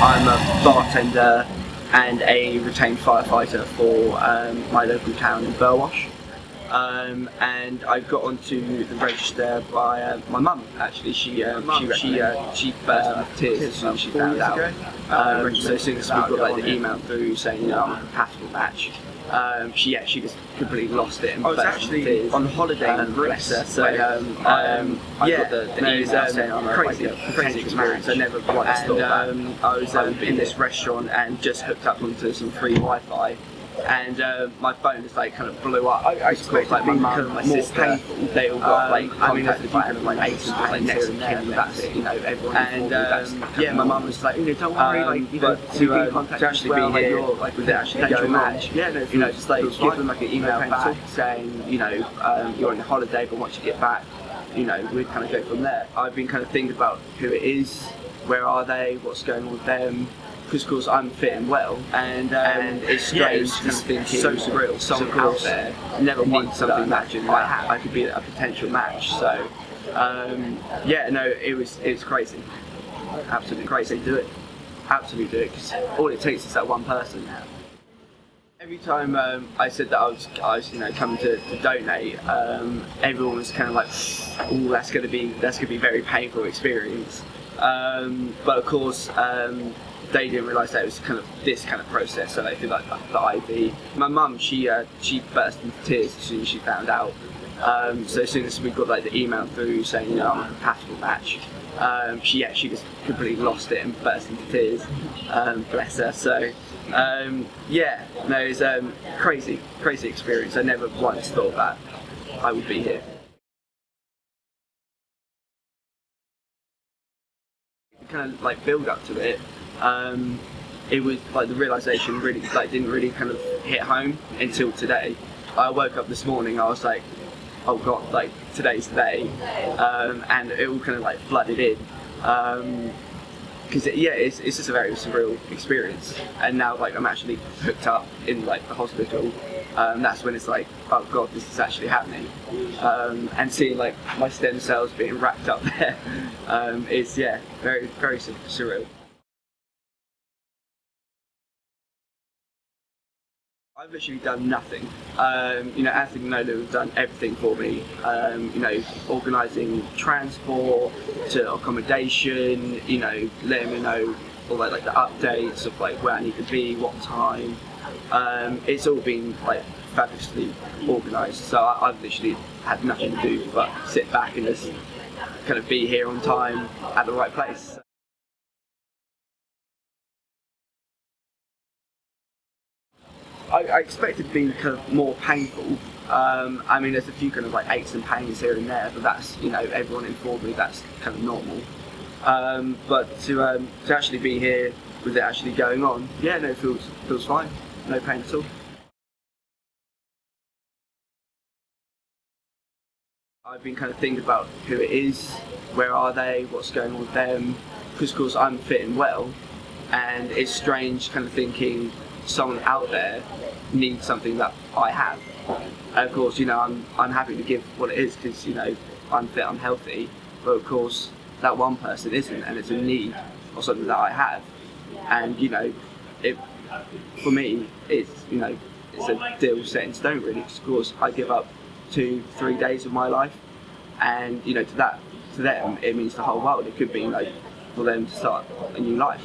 I'm a bartender and a retained firefighter for my local town in Burwash. And I got onto the register by my mum. Actually, she burst into tears as soon as she found out. So as soon as we got like the email through saying I'm a compatible match, she just completely lost it and I was burst actually into tears. on holiday in bless her. Greece. So I got the email saying I'm crazy experience. I never once thought that. I was in this restaurant and just hooked up onto some free Wi-Fi. And my phone just like kind of blew up. I expect like my mum, my more sister, painful. they all got like contacted by kind of like aches and pains next here and of kin, there, that's it, you know, everyone. And my mum was like, don't worry, like, you know, but to actually be here with it actually going on, just like give them like an email back saying, you're on your holiday, but once you get back, we'd kind of go from there. I've been kind of thinking about who it is, where are they, what's going on with them. Because of course I'm fit and well, and it's strange just thinking so surreal. Someone out there never once something that I could be a potential match. So it was crazy, absolutely crazy. Absolutely do it, because all it takes is that one person. Every time I said that I was coming to donate, everyone was kind of like, "Oh, that's gonna be a very painful experience." But of course. They didn't realise that it was kind of this kind of process, so they feel like the IV. My mum, she burst into tears as soon as she found out. So as soon as we got like the email through saying I'm a compatible match, she just completely lost it and burst into tears. Bless her. So it was crazy experience. I never once thought that I would be here. Kind of like build up to it. It was like the realisation really didn't really kind of hit home until today. I woke up this morning, I was like, oh god, like today's the day, and it all kind of like flooded in. Because it's just a very surreal experience, and now like I'm actually hooked up in like the hospital. That's when it's like, oh god, this is actually happening, and seeing like my stem cells being wrapped up there is very surreal. I've literally done nothing. Anthony and Nola have done everything for me. Organising transport to accommodation. Letting me know all like the updates of like where I need to be, what time. It's all been like fabulously organised. So I've literally had nothing to do but sit back and just kind of be here on time at the right place. I expected it to be kind of more painful. There's a few kind of like aches and pains here and there, but that's, everyone informed me that's kind of normal. But to actually be here with it actually going on, it feels fine, no pain at all. I've been kind of thinking about who it is, where are they, what's going on with them, because of course I'm fit and well, and it's strange kind of thinking someone out there needs something that I have. And of course, I'm happy to give what it is, because I'm fit, I'm healthy, but of course that one person isn't, and it's a need or something that I have. And for me, it's a deal set in stone really, because of course I give up 2-3 days of my life, and to them it means the whole world. It could be for them to start a new life.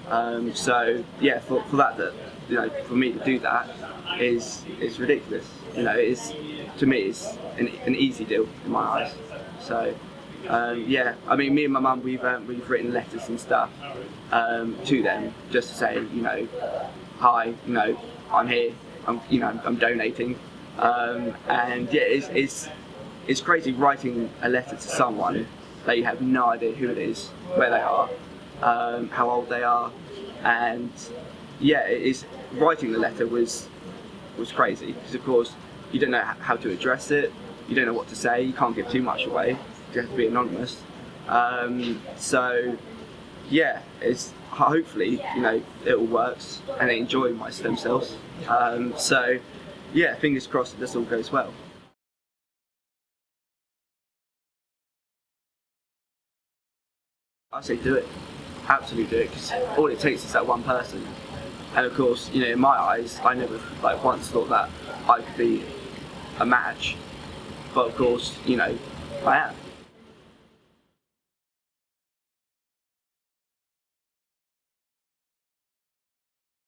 For that for me to do that is ridiculous. To me it's an easy deal in my eyes. So me and my mum, we've written letters and stuff to them just to say, hi, I'm here, I'm donating, it's crazy writing a letter to someone that you have no idea who it is, where they are, how old they are, and writing the letter was crazy, because of course you don't know how to address it, you don't know what to say, you can't give too much away, you have to be anonymous. It's hopefully it all works and they enjoy my stem cells. Fingers crossed that this all goes well. I say do it. absolutely do it, because all it takes is that one person. And of course, you know, in my eyes, I never like once thought that I could be a match, but of course, you know, I am.